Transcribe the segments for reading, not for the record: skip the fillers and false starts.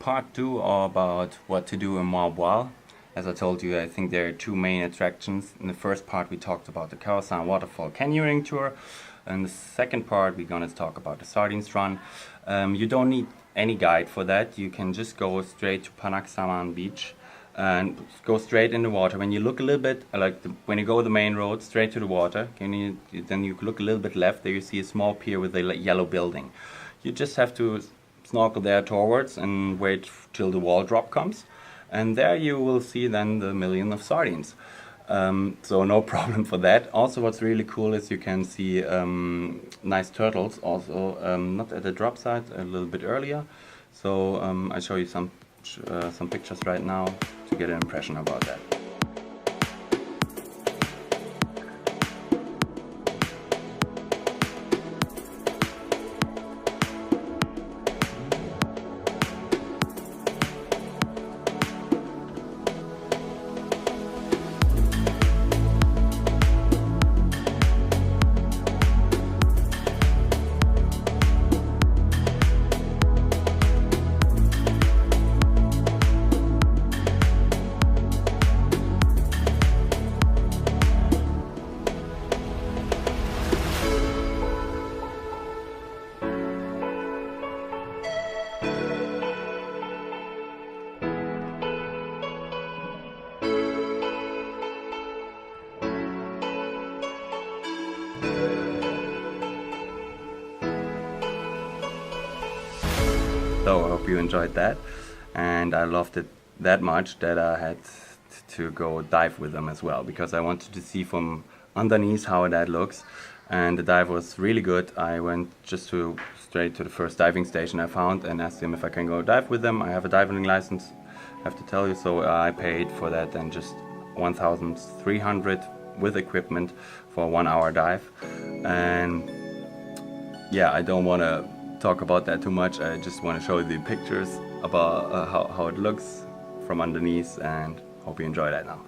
part 2 about what to do in Moalbal. As I told you, I think there are two main attractions. In the first part we talked about the Kawasan Waterfall Canyoning Tour. In the second part we're gonna talk about the Sardines Run. You don't need any guide for that. You can just go straight to Panaksaman beach and go straight in the water. When you look a little bit, when you go the main road straight to the water, then you look a little bit left, there you see a small pier with a yellow building. You just have to snorkel there towards and wait till the wall drop comes, and there you will see then the million of sardines. So no problem for that. Also what's really cool is you can see nice turtles also, not at the drop site, a little bit earlier. So I'll show you some pictures right now to get an impression about that. So I hope you enjoyed that, and I loved it that much that I had to go dive with them as well, because I wanted to see from underneath how that looks, and the dive was really good. I went just straight to the first diving station I found and asked them if I can go dive with them. I have a diving license, I have to tell you, so I paid for that and just 1,300 with equipment for a 1 hour dive. And yeah, I don't want to talk about that too much. I just want to show you the pictures about how it looks from underneath, and hope you enjoy that now.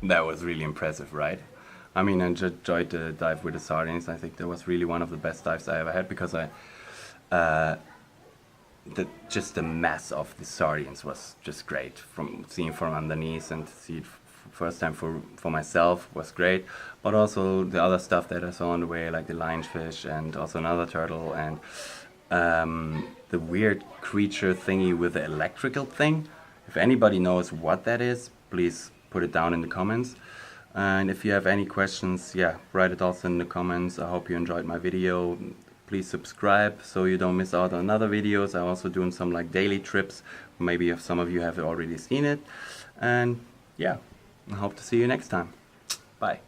That was really impressive, right? I mean, I enjoyed the dive with the sardines. I think that was really one of the best dives I ever had, because just the mass of the sardines was just great. From seeing from underneath and to see it first time for myself was great. But also the other stuff that I saw on the way, like the lionfish and also another turtle, and the weird creature thingy with the electrical thing. If anybody knows what that is, please put it down in the comments. And if you have any questions, yeah, write it also in the comments. I hope you enjoyed my video. Please subscribe so you don't miss out on other videos. I'm also doing some like daily trips. Maybe if some of you have already seen it. And yeah, I hope to see you next time. Bye.